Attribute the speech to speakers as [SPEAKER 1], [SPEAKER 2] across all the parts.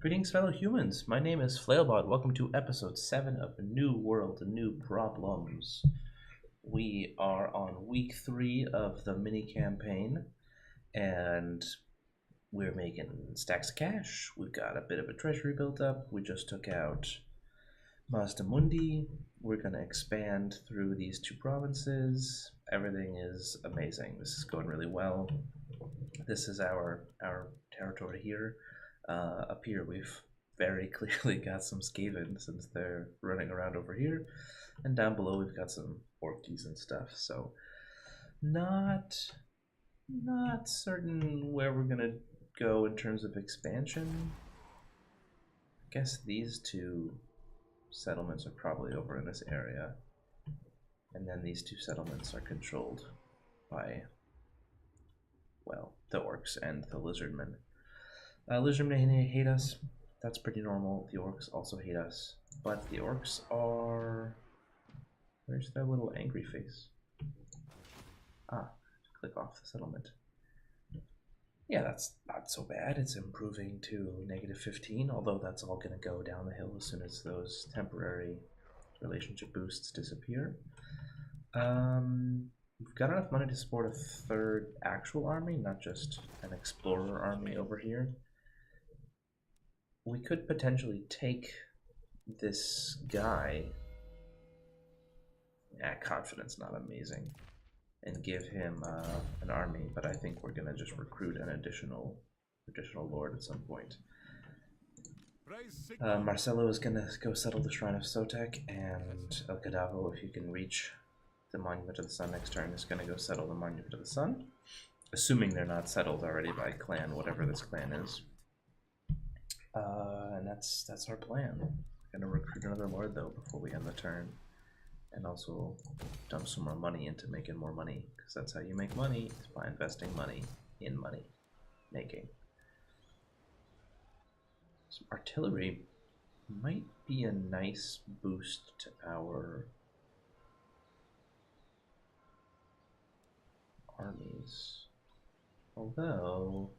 [SPEAKER 1] Greetings, fellow humans. My name is Flailbot. Welcome to episode 7 of New World, New Problems. We are on week 3 of the mini campaign, and we're making stacks of cash. We've got a bit of a treasury built up. We just took out Mazda Mundi. We're going to expand through these 2 provinces. Everything is amazing. This is going really well. This is our territory here. Up here we've very clearly got some Skaven since they're running around over here, and down below we've got some Orkies and stuff, so not certain where we're gonna go in terms of expansion. I guess these 2 settlements are probably over in this area, and then these 2 settlements are controlled by, well, the Orcs and the Lizardmen. Lizardmen hate us. That's pretty normal. The Orcs also hate us. But the Orcs are... Where's their little angry face? Ah, click off the settlement. Yeah, that's not so bad. It's improving to -15, although that's all going to go down the hill as soon as those temporary relationship boosts disappear. We've got enough money to support a 3rd actual army, not just an explorer army over here. We could potentially take this guy, confidence not amazing, and give him an army, but I think we're gonna just recruit an additional lord at some point. Marcelo is gonna go settle the Shrine of Sotek, and El Cadavo, if you can reach the Monument of the Sun next turn, is gonna go settle the Monument of the Sun, assuming they're not settled already by clan, whatever this clan is. And that's our plan. We're gonna recruit another lord though before we end the turn, and also dump some more money into making more money, because that's how you make money, is by investing money in money making. Some artillery might be a nice boost to our armies, although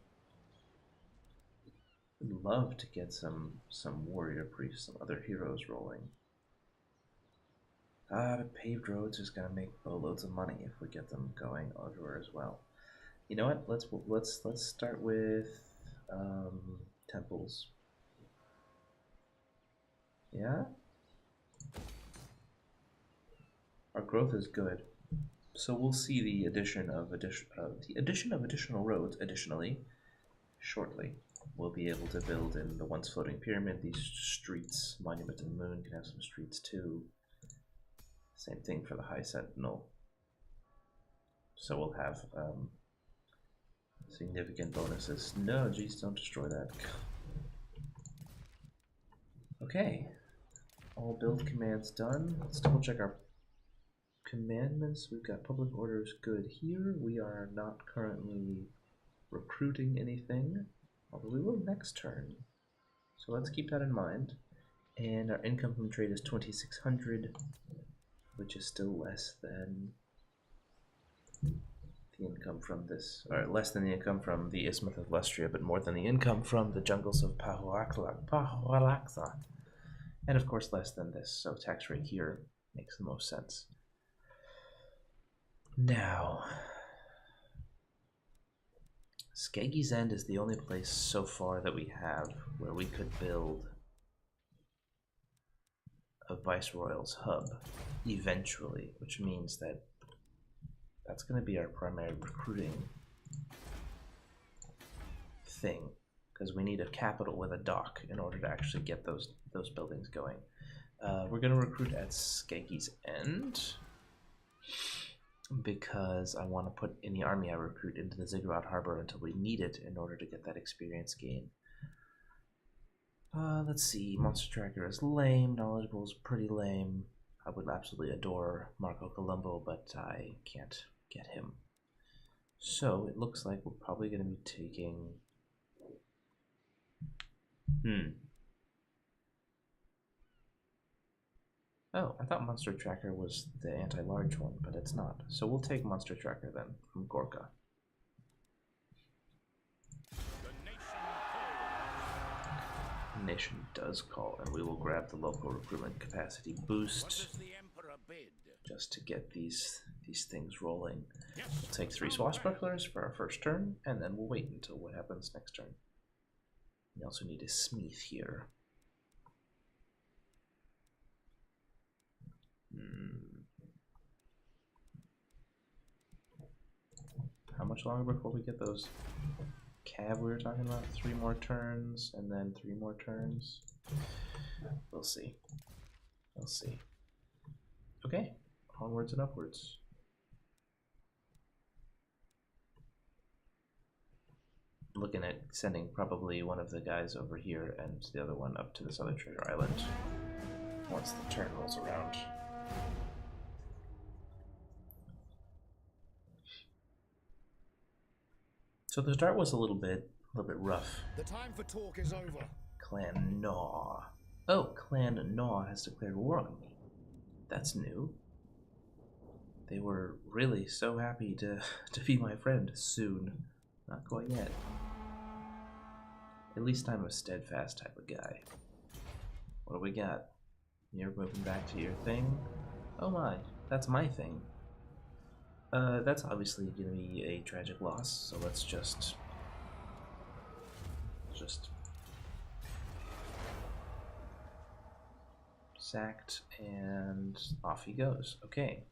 [SPEAKER 1] I'd love to get some warrior priests, some other heroes rolling. But paved roads is gonna make boatloads of money if we get them going everywhere as well. You know what? Let's start with temples. Yeah, our growth is good, so we'll see the addition of additional roads. Additionally, shortly. We'll be able to build in the once floating pyramid, these streets. Monument to the Moon can have some streets too. Same thing for the High Sentinel. So we'll have significant bonuses. No, geez, don't destroy that. Okay, all build commands done. Let's double check our commandments. We've got public orders good here. We are not currently recruiting anything, although we will next turn, so let's keep that in mind. And our income from trade is 2,600, which is still less than the income from this, or less than the income from the Isthmus of Lustria, but more than the income from the jungles of Pahualaxa, and of course less than this, so tax rate here makes the most sense. Now, Skagi's End is the only place so far that we have where we could build a Viceroyal's hub eventually, which means that that's going to be our primary recruiting thing, because we need a capital with a dock in order to actually get those buildings going. We're going to recruit at Skagi's End, because I want to put any army I recruit into the Ziggurat Harbor until we need it in order to get that experience gain. Let's see, Monster Tracker is lame, Knowledgeable is pretty lame. I would absolutely adore Marco Colombo, but I can't get him. So it looks like we're probably going to be taking... Oh, I thought Monster Tracker was the anti-large one, but it's not. So we'll take Monster Tracker then, from Gorka. nation does call, and we will grab the local recruitment capacity boost just to get these things rolling. We'll take 3 swashbucklers for our first turn, and then we'll wait until what happens next turn. We also need a Smeeth here. How much longer before we get those cav we were talking about? 3 more turns, and then 3 more turns. We'll see. We'll see. Okay, onwards and upwards. Looking at sending probably one of the guys over here and the other one up to this other treasure island once the turn rolls around. So the start was a little bit rough.
[SPEAKER 2] The time for talk is over.
[SPEAKER 1] Clan Gnaw. Oh, Clan Gnaw has declared war on me. That's new. They were really so happy to be my friend soon. Not quite yet. At least I'm a steadfast type of guy. What do we got? You're moving back to your thing? Oh my, that's my thing. That's obviously gonna be a tragic loss, so let's just sacked, and off he goes. Okay.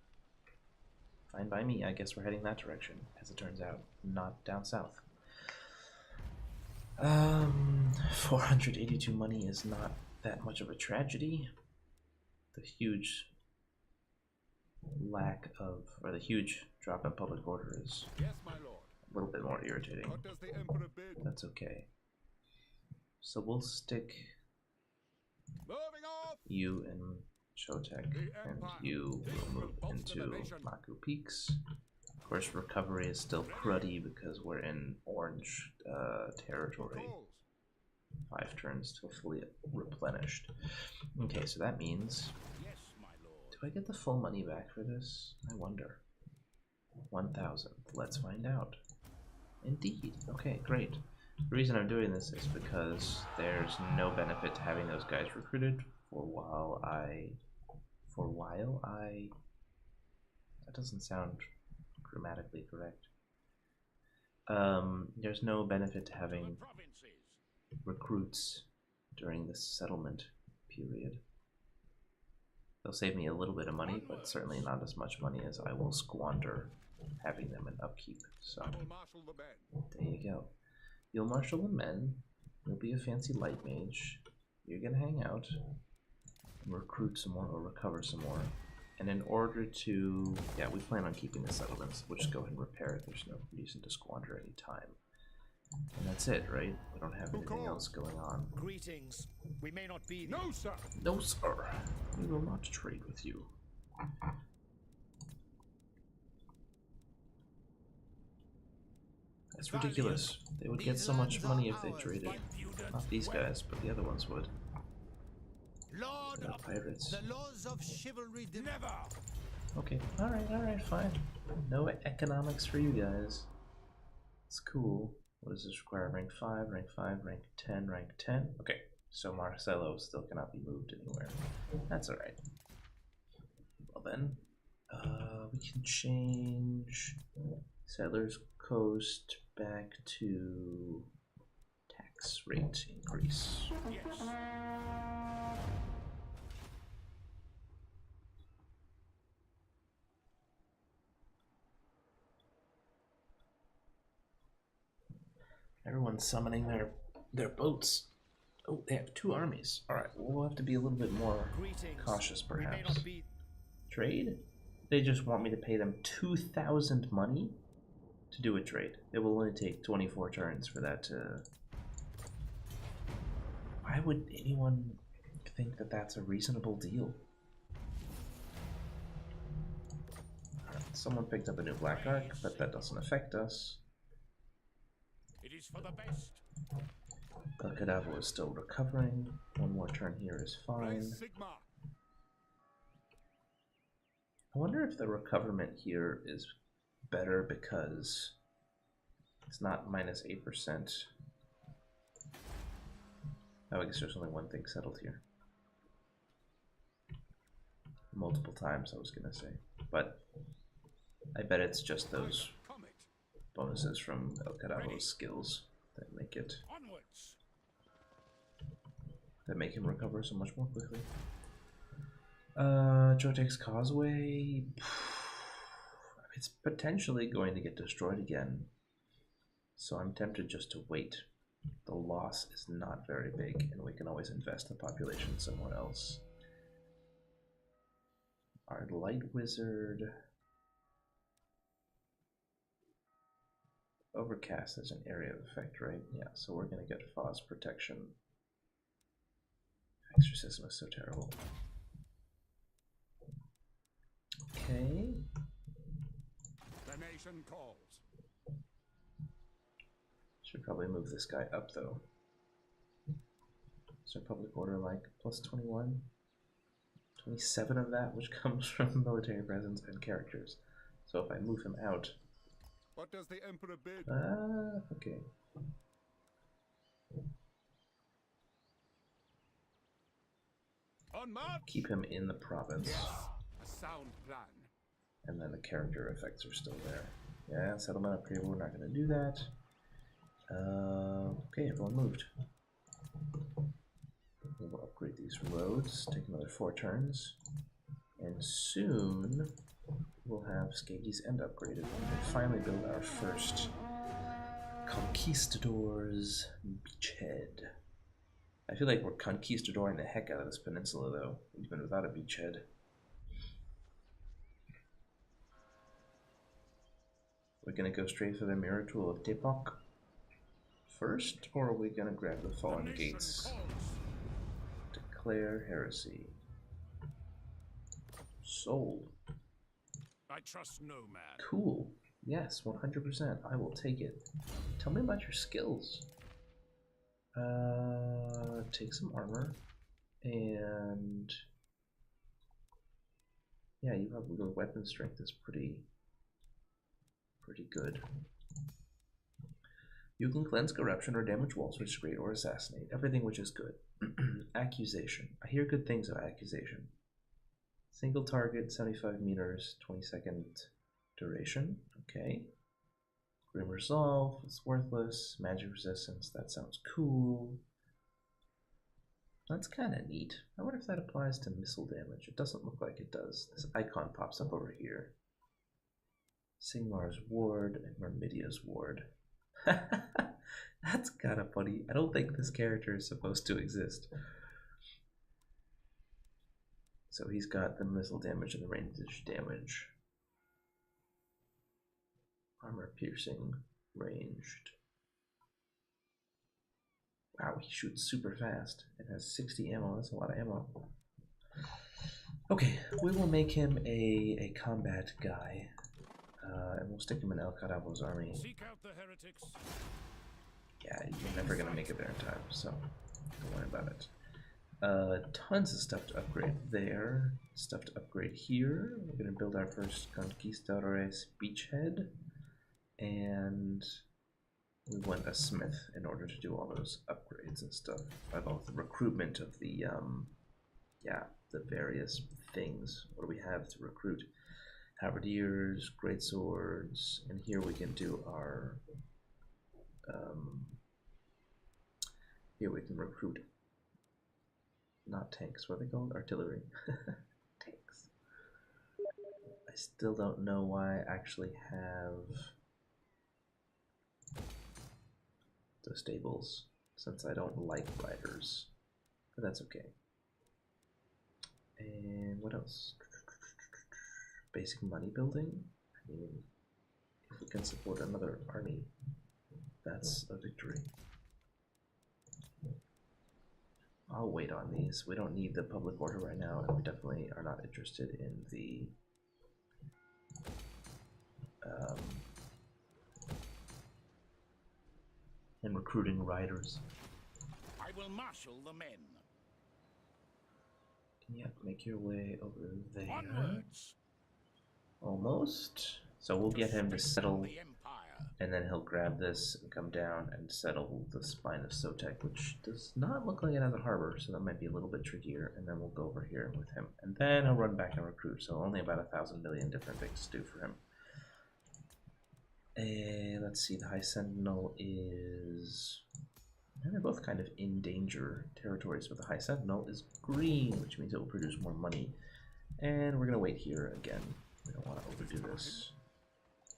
[SPEAKER 1] Fine by me. I guess we're heading that direction, as it turns out, not down south. 482 money is not that much of a tragedy. The huge lack of, or the huge drop in public order is
[SPEAKER 2] Yes, my lord.
[SPEAKER 1] a little bit more irritating.
[SPEAKER 2] What does the Emperor bid?
[SPEAKER 1] That's okay. So we'll stick
[SPEAKER 2] Moving off!
[SPEAKER 1] you in Chotek, and you will move into Maku Peaks. Of course, recovery is still cruddy because we're in orange territory. 5 turns till fully replenished. Okay, so that means...
[SPEAKER 2] Yes, my lord.
[SPEAKER 1] Do I get the full money back for this? I wonder. 1,000. Let's find out. Indeed. Okay, great. The reason I'm doing this is because there's no benefit to having those guys recruited for while I... That doesn't sound grammatically correct. There's no benefit to having recruits during this settlement period. They'll save me a little bit of money, but certainly not as much money as I will squander having them in upkeep. So there you go. You'll marshal the men. You'll be a fancy light mage. You're gonna hang out and recruit some more or recover some more. And in order to, yeah, we plan on keeping the settlements. We'll just go ahead and repair it. There's no reason to squander any time. And that's it, right? We don't have anything else going on.
[SPEAKER 2] Greetings. We may not be... No, sir!
[SPEAKER 1] No, sir. We will not trade with you. That's ridiculous. They would get so much money if they traded. Not these guys, but the other ones would.
[SPEAKER 3] Lord,
[SPEAKER 1] They're pirates.
[SPEAKER 3] the laws of chivalry never.
[SPEAKER 1] Okay, alright, fine. No economics for you guys. It's cool. What does this require? Rank 5, rank 5, rank 10, rank 10? Okay, so Marcelo still cannot be moved anywhere. That's alright. Well then, we can change Settlers Coast back to tax rate increase.
[SPEAKER 2] Yes.
[SPEAKER 1] Everyone's summoning their boats. Oh, they have 2 armies. Alright, we'll have to be a little bit more cautious, perhaps. Trade? They just want me to pay them 2,000 money to do a trade. It will only take 24 turns for that to... Why would anyone think that that's a reasonable deal? Alright, someone picked up a new Black Ark, but that doesn't affect us.
[SPEAKER 2] It is for the best.
[SPEAKER 1] Cadaver is still recovering. 1 more turn here is fine.
[SPEAKER 2] Sigma.
[SPEAKER 1] I wonder if the recoverment here is better because it's not minus 8%. Oh, I guess there's only one thing settled here. Multiple times, I was gonna say. But I bet it's just those
[SPEAKER 2] Comet.
[SPEAKER 1] bonuses from El Carabo's skills that make
[SPEAKER 2] Onwards.
[SPEAKER 1] him recover so much more quickly. Jotex Causeway. It's potentially going to get destroyed again. So I'm tempted just to wait. The loss is not very big, and we can always invest the population somewhere else. Our Light Wizard. Overcast is an area of effect, right? Yeah, so we're going to get Foz protection. Exorcism is so terrible. Okay.
[SPEAKER 2] The nation calls.
[SPEAKER 1] Should probably move this guy up though. So public order like plus 21. 27 of that, which comes from military presence and characters. So if I move him out.
[SPEAKER 2] What does the Emperor bid?
[SPEAKER 1] Okay.
[SPEAKER 2] On march.
[SPEAKER 1] Keep him in the province.
[SPEAKER 2] A sound plan.
[SPEAKER 1] And then the character effects are still there. Yeah, settlement upgrade, we're not going to do that. Okay, everyone moved. We'll upgrade these roads, take another 4 turns, and soon we'll have Skagi's End upgraded, and we can finally build our first Conquistadors beachhead. I feel like we're conquistadoring the heck out of this peninsula though, even without a beachhead. We're gonna go straight for the Mirror Tool of Depok first, or are we gonna grab the Fallen Gates? Declare heresy. Sold.
[SPEAKER 2] I trust no man.
[SPEAKER 1] Cool. Yes, 100%. I will take it. Tell me about your skills. Take some armor. And yeah, you have your weapon strength is pretty good. You can cleanse corruption or damage walls, which is great, or assassinate. Everything which is good. Accusation. I hear good things of accusation. Single target, 75 meters, 20-second duration. Okay. Grim Resolve, it's worthless. Magic resistance, that sounds cool. That's kind of neat. I wonder if that applies to missile damage. It doesn't look like it does. This icon pops up over here. Sigmar's Ward and Myrmidia's Ward. That's kind of funny. I don't think this character is supposed to exist. So he's got the missile damage and the range damage. Armor piercing, ranged. Wow, he shoots super fast. It has 60 ammo. That's a lot of ammo. Okay, we will make him a combat guy. And we'll stick him in El Carabo's army.
[SPEAKER 2] Seek out the heretics.
[SPEAKER 1] Yeah, you're never gonna make it there in time, so don't worry about it. Tons of stuff to upgrade there. Stuff to upgrade here. We're gonna build our first Conquistadores beachhead. And we want a smith in order to do all those upgrades and stuff. About the recruitment of the the various things. What do we have to recruit? Halberdiers, greatswords, and here we can do our here we can recruit not tanks, what are they called? Artillery. Tanks. I still don't know why I actually have the stables, since I don't like riders, but that's okay. And what else? Basic money building. I mean, if we can support another army, that's a victory. I'll wait on these. We don't need the public order right now, and we definitely are not interested in the in recruiting riders.
[SPEAKER 2] I will marshal the men.
[SPEAKER 1] Yep, make your way over there.
[SPEAKER 2] Onwards.
[SPEAKER 1] Almost. So we'll get him to settle
[SPEAKER 2] The Empire.
[SPEAKER 1] And then he'll grab this and come down and settle the spine of Sotek, which does not look like it has a harbor, so that might be a little bit trickier. And then we'll go over here with him. And then he'll run back and recruit, so only about 1,000 million different things to do for him. Let's see, the High Sentinel is... And they're both kind of in danger territories, but the High Sentinel is green, which means it will produce more money. And we're going to wait here again. We don't want to overdo this.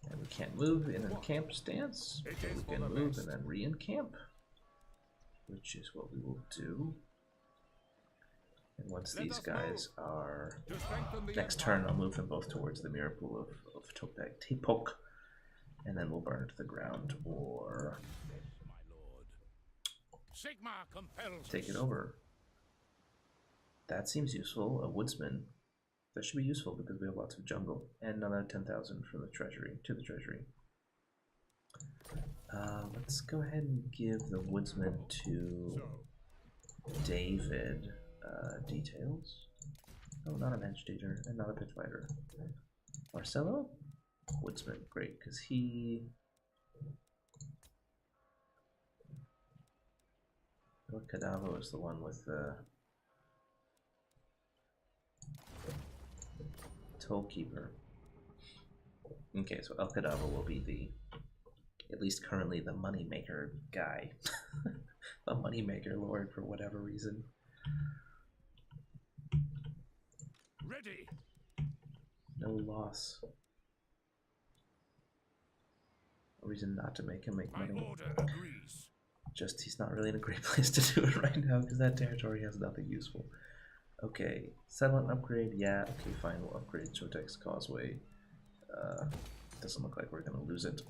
[SPEAKER 1] And we can't move in a camp stance, so we can move and then re-encamp, which is what we will do. And once these guys are... Next turn, I'll move them both towards the mirror pool of Tepok, and then we'll burn it to the ground, or
[SPEAKER 2] Sigmar compels
[SPEAKER 1] take it over. That seems useful. A woodsman. That should be useful because we have lots of jungle. And another 10,000 from the treasury, to the treasury. Let's go ahead and give the woodsman to David. Details. Oh, not an agitator and not a pit fighter. Marcelo? Woodsman, great, because he... El Cadavo is the one with the Tollkeeper. Okay, so El Cadavo will be the, at least currently, the moneymaker guy. A moneymaker lord for whatever reason.
[SPEAKER 2] ready.
[SPEAKER 1] No loss. A reason not to make him make
[SPEAKER 2] My
[SPEAKER 1] money.
[SPEAKER 2] order agrees.
[SPEAKER 1] Just he's not really in a great place to do it right now because that territory has nothing useful. Okay, settlement upgrade, yeah, okay, fine, we'll upgrade Sotek's Causeway. Doesn't look like we're gonna lose it.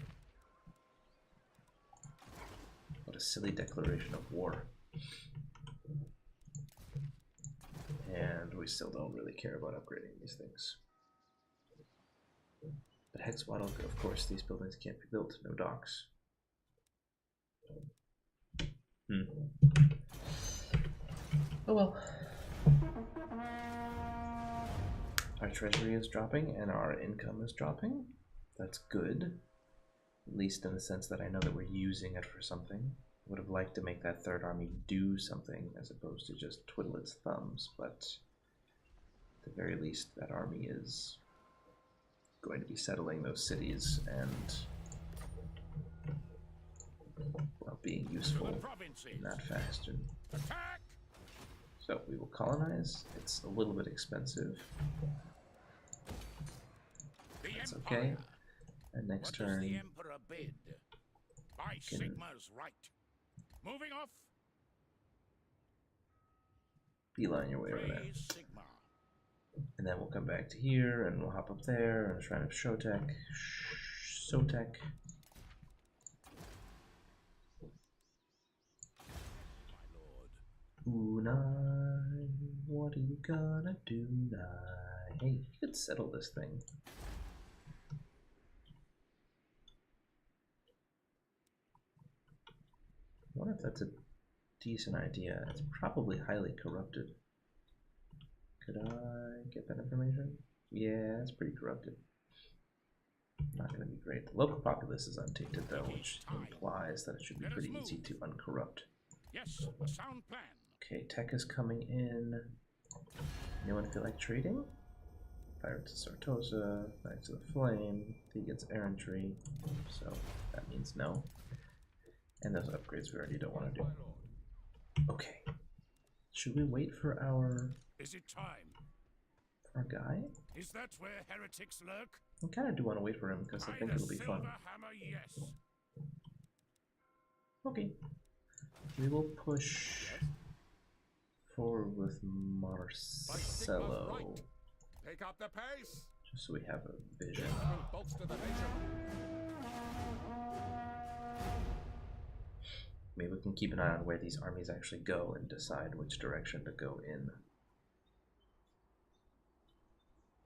[SPEAKER 1] What a silly declaration of war. And we still don't really care about upgrading these things. But Hexwaddle, of course, these buildings can't be built, no docks. Oh well. Our treasury is dropping and our income is dropping. That's good. At least in the sense that I know that we're using it for something. Would have liked to make that third army do something as opposed to just twiddle its thumbs, but at the very least that army is going to be settling those cities and, well, being useful in that fashion.
[SPEAKER 2] Attack!
[SPEAKER 1] So we will colonize. It's a little bit expensive. That's okay. And next
[SPEAKER 2] What does the
[SPEAKER 1] turn,
[SPEAKER 2] Emperor bid? By
[SPEAKER 1] can-
[SPEAKER 2] Sigmar's right. Moving off.
[SPEAKER 1] beeline your way over there.
[SPEAKER 2] Praise Sigmar.
[SPEAKER 1] And then we'll come back to here and we'll hop up there and Shrine of Sotek. Sotek.
[SPEAKER 2] My lord.
[SPEAKER 1] Unai, what are you gonna do now? Hey, you could settle this thing. I wonder if that's a decent idea. It's probably highly corrupted. Could I get that information? Yeah, it's pretty corrupted. Not going to be great. The local populace is untainted though, which implies that it should be pretty easy to uncorrupt.
[SPEAKER 2] Yes, a sound plan.
[SPEAKER 1] Okay, tech is coming in. Anyone feel like trading? Pirates of Sartosa, Knights of the Flame, he gets errantry, so that means no. And those upgrades we already don't want to do. Okay. Should we wait for our
[SPEAKER 2] Is it time?
[SPEAKER 1] guy?
[SPEAKER 2] Is that where heretics lurk?
[SPEAKER 1] I kind of do want to wait for him because I think
[SPEAKER 2] By the
[SPEAKER 1] it'll be fun.
[SPEAKER 2] Silver Hammer, yes.
[SPEAKER 1] Okay. We will push forward with Marcelo,
[SPEAKER 2] right. Pick up the pace.
[SPEAKER 1] just so we have a vision.
[SPEAKER 2] This will bolster the nation.
[SPEAKER 1] Maybe we can keep an eye on where these armies actually go and decide which direction to go in.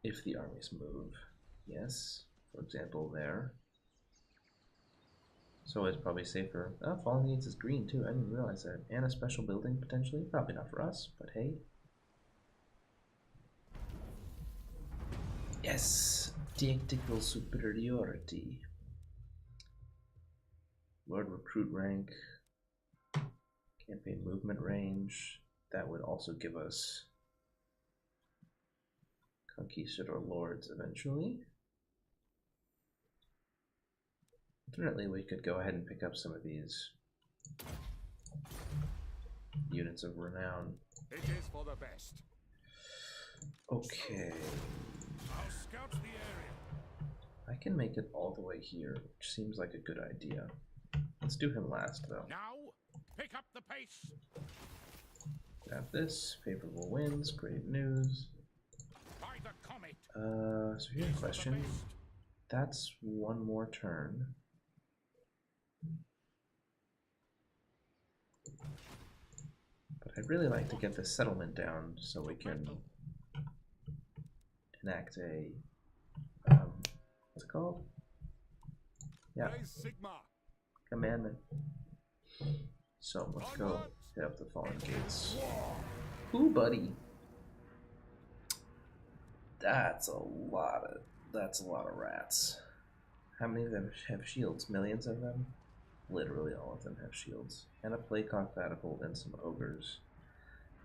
[SPEAKER 1] If the armies move. Yes, for example, there. So it's probably safer. Oh, Fallen Needs is green too. I didn't realize that. And a special building potentially. Probably not for us, but hey. Yes, tactical superiority. Lord recruit rank, campaign movement range. That would also give us conquistador lords eventually. Alternately, we could go ahead and pick up some of these units of renown.
[SPEAKER 2] It is for the best.
[SPEAKER 1] Okay.
[SPEAKER 2] I'll scout the area.
[SPEAKER 1] I can make it all the way here, which seems like a good idea. Let's do him last, though.
[SPEAKER 2] Now, pick up the pace.
[SPEAKER 1] Grab this. Favorable winds. Great news.
[SPEAKER 2] By the comet.
[SPEAKER 1] So here's a
[SPEAKER 2] These are the
[SPEAKER 1] question.
[SPEAKER 2] best.
[SPEAKER 1] That's one more turn. But I'd really like to get this settlement down so we can enact a what's it called? Yeah,
[SPEAKER 2] Raise Sigma.
[SPEAKER 1] commandment. So let's go hit up the fallen gates. Ooh, buddy. That's a lot of rats. How many of them have shields? Millions of them? Literally all of them have shields. And a Playcock Catapult and some ogres.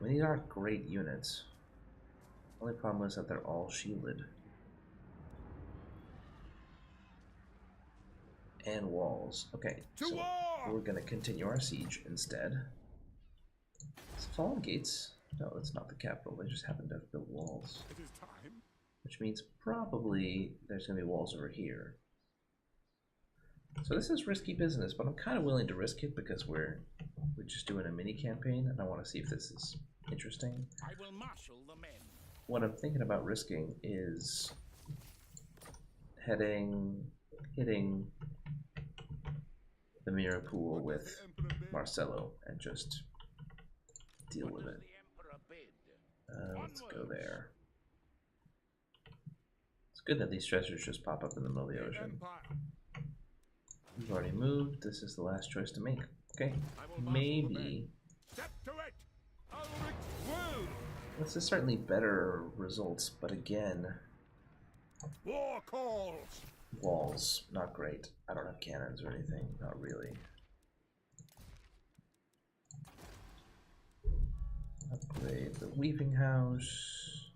[SPEAKER 1] I mean, these aren't great units. Only problem is that they're all shielded. And walls. Okay,
[SPEAKER 2] To
[SPEAKER 1] so
[SPEAKER 2] war!
[SPEAKER 1] we're gonna continue our siege instead. Is it Fallen Gates? No, that's not the capital. They just happen to have built walls.
[SPEAKER 2] It is time.
[SPEAKER 1] Which means probably there's gonna be walls over here. So this is risky business, but I'm kind of willing to risk it because we're just doing a mini campaign, and I want to see if this is interesting.
[SPEAKER 2] I will marshal the men.
[SPEAKER 1] What I'm thinking about risking is hitting the mirror pool
[SPEAKER 2] What does
[SPEAKER 1] with
[SPEAKER 2] the Emperor bid?
[SPEAKER 1] Marcelo and just deal
[SPEAKER 2] What
[SPEAKER 1] with
[SPEAKER 2] does
[SPEAKER 1] it.
[SPEAKER 2] the Emperor bid?
[SPEAKER 1] Let's go there. It's good that these treasures just pop up in the middle of the
[SPEAKER 2] The
[SPEAKER 1] ocean.
[SPEAKER 2] Empire.
[SPEAKER 1] We've already moved. This is the last choice to make. Okay,
[SPEAKER 2] I will marshal the
[SPEAKER 1] maybe.
[SPEAKER 2] Step to it. Ulrich will.
[SPEAKER 1] This is certainly better results, but again,
[SPEAKER 2] War calls.
[SPEAKER 1] walls, not great. I don't have cannons or anything, not really. Upgrade the weaving house.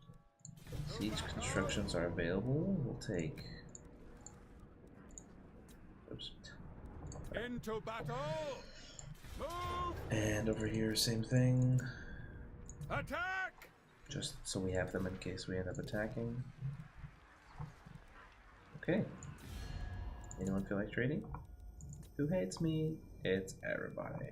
[SPEAKER 1] Siege constructions are available. We'll take. Oops.
[SPEAKER 2] Into battle. Move.
[SPEAKER 1] And over here, same thing.
[SPEAKER 2] Attack.
[SPEAKER 1] Just so we have them in case we end up attacking. Okay. Anyone feel like trading? Who hates me? It's everybody.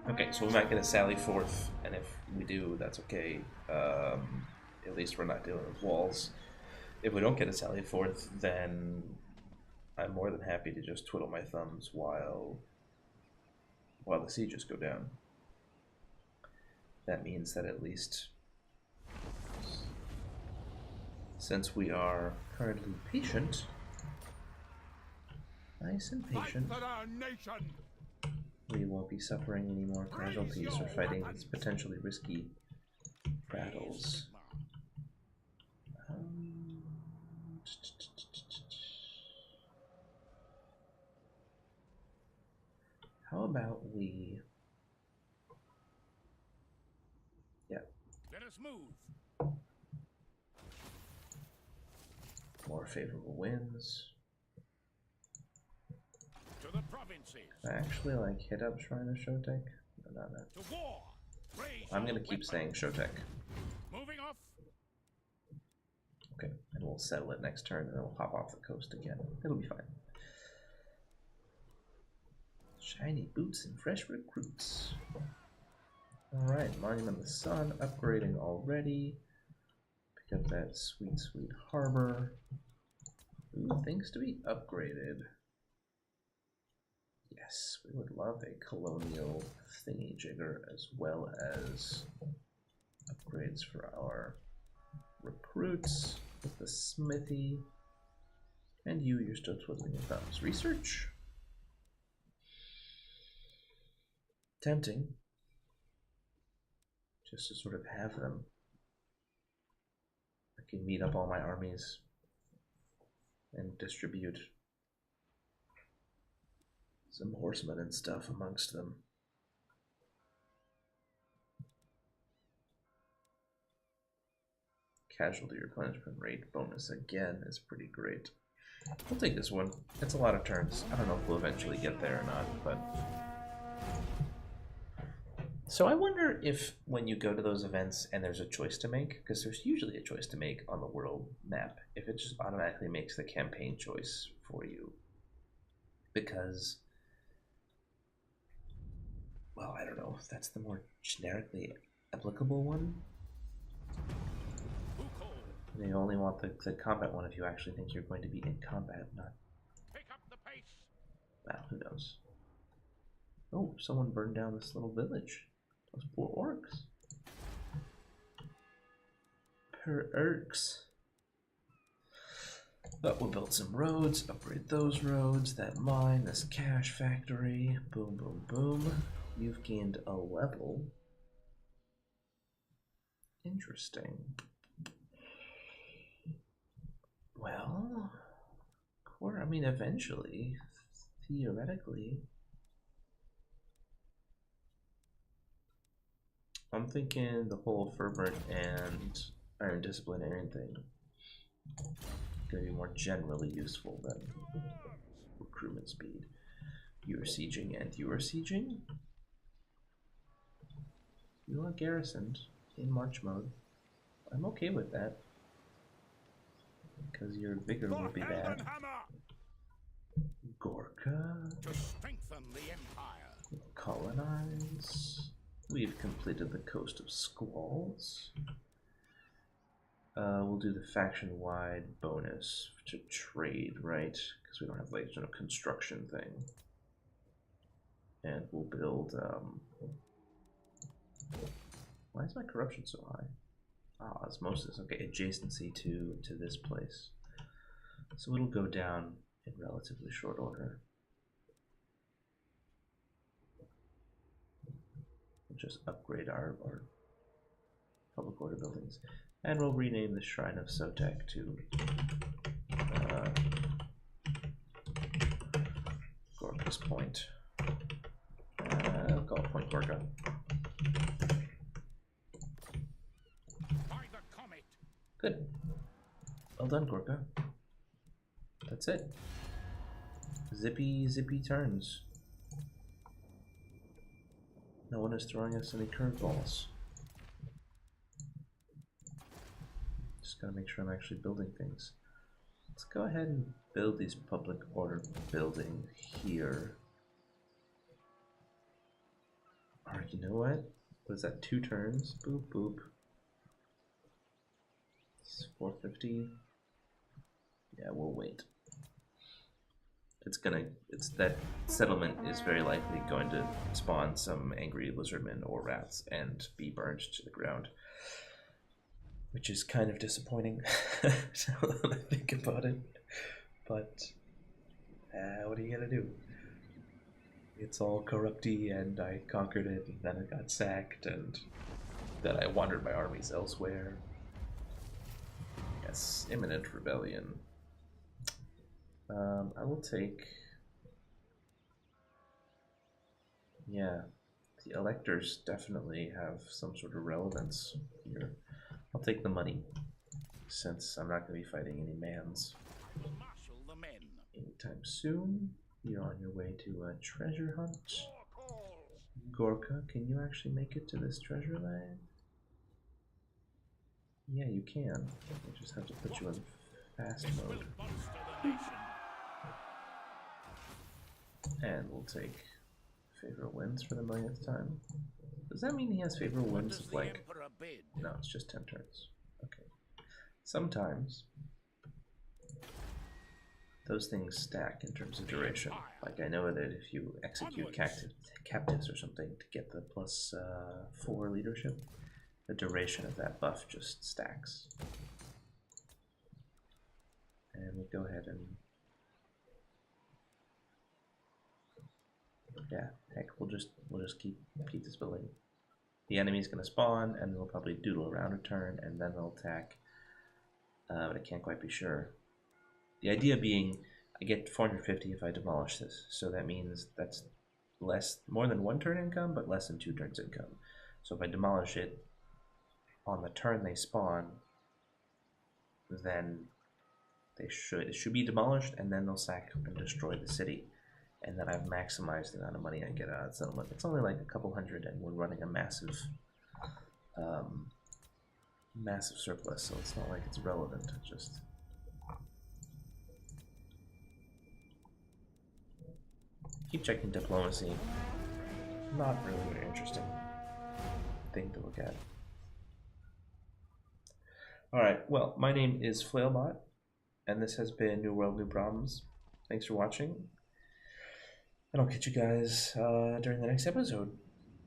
[SPEAKER 1] Okay, so we might get a sally forth, and if we do, that's okay. At least we're not dealing with walls. If we don't get a sally forth, then I'm more than happy to just twiddle my thumbs while the sieges go down. That means that at least, since we are currently patient, nice and patient,
[SPEAKER 2] Fight for our nation.
[SPEAKER 1] we won't be suffering any more casualties or fighting these potentially risky battles. How about we... Yeah,
[SPEAKER 2] Let us move.
[SPEAKER 1] more favorable winds.
[SPEAKER 2] To the provinces.
[SPEAKER 1] I actually like hit up Shrine of Shotek. No, not that.
[SPEAKER 2] To war. Raise
[SPEAKER 1] I'm gonna
[SPEAKER 2] your
[SPEAKER 1] keep saying
[SPEAKER 2] weapons.
[SPEAKER 1] Shotek.
[SPEAKER 2] Moving off.
[SPEAKER 1] Okay, and we'll settle it next turn, and then we'll hop off the coast again. It'll be fine. Shiny boots and fresh recruits. Alright, Monument of the Sun, upgrading already. Pick up that sweet, sweet harbor. Ooh, things to be upgraded. Yes, we would love a colonial thingy-jigger as well as upgrades for our recruits with the smithy. And you're still twiddling your thumbs. Research? Tempting. Just to sort of have them. I can meet up all my armies and distribute some horsemen and stuff amongst them. Casualty replenishment rate bonus again is pretty great. We'll take this one. It's a lot of turns. I don't know if we'll eventually get there or not, but... So I wonder if when you go to those events and there's a choice to make, because there's usually a choice to make on the world map, if it just automatically makes the campaign choice for you. Because, well, I don't know if that's the more generically applicable one. They only want the combat one if you actually think you're going to be in combat, not...
[SPEAKER 2] Pick up the pace.
[SPEAKER 1] Well, who knows? Oh, someone burned down this little village. Those poor orcs. Per orcs. But we'll build some roads, upgrade those roads, that mine, this cash factory. Boom, boom, boom. You've gained a level. Interesting. Well, I mean, eventually, theoretically, I'm thinking the whole fervent and iron disciplinarian thing is going to be more generally useful than recruitment speed. You are sieging and you are sieging. You are garrisoned in march mode. I'm okay with that. Because your vigor will be bad. Gorka.
[SPEAKER 2] To strengthen the empire.
[SPEAKER 1] Colonize. We've completed the coast of Squalls. We'll do the faction-wide bonus to trade, right? Because we don't have like a construction thing. And we'll build. Why is my corruption so high? Ah, osmosis. Okay, adjacency to this place. So it'll go down in relatively short order. We'll just upgrade our public order buildings. And we'll rename the Shrine of Sotek to Gorka's Point. I'll call it Point Gorka. Good. Well done, Gorka. That's it. Zippy turns. No one is throwing us any curveballs. Just gotta make sure I'm actually building things. Let's go ahead and build these public order buildings here. Alright, you know what? What is that? 2 turns? Boop, boop. 450. Yeah, we'll wait. It's that settlement is very likely going to spawn some angry lizardmen or rats and be burned to the ground, which is kind of disappointing. Now that I think about it, but what are you gonna do? It's all corrupty, and I conquered it, and then it got sacked, and then I wandered my armies elsewhere. Yes, imminent rebellion. I will take... Yeah, the electors definitely have some sort of relevance here. I'll take the money, since I'm not going to be fighting any mans anytime soon. You're on your way to a treasure hunt. Gorka, can you actually make it to this treasure land? Yeah, you can. I just have to put you in fast mode. And we'll take favorable winds for the millionth time. Does that mean he has favorable winds of like... No, it's just 10 turns. Okay. Sometimes those things stack in terms of duration. Like I know that if you execute captives or something to get the +4 leadership, the duration of that buff just stacks. And we'll go ahead and... Yeah, heck, we'll just keep this building. The enemy's gonna spawn, and they'll probably doodle around a turn, and then they'll attack. But I can't quite be sure. The idea being, I get 450 if I demolish this. So that means that's more than 1 turn income, but less than 2 turns income. So if I demolish it on the turn they spawn, then it should be demolished, and then they'll sack and destroy the city. And then I've maximized the amount of money I get out of settlement. It's only like a couple hundred, and we're running a massive massive surplus, so it's not like it's relevant. It's just keep checking diplomacy. Not really an interesting thing to look at. Alright, well, my name is Flailbot, and this has been New World, New Problems. Thanks for watching, and I'll catch you guys during the next episode,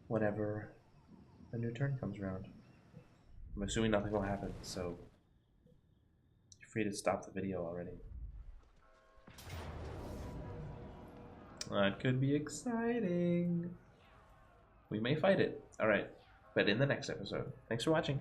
[SPEAKER 1] whenever a new turn comes around. I'm assuming nothing will happen, so you're free to stop the video already. That could be exciting. We may fight it. Alright, but in the next episode. Thanks for watching.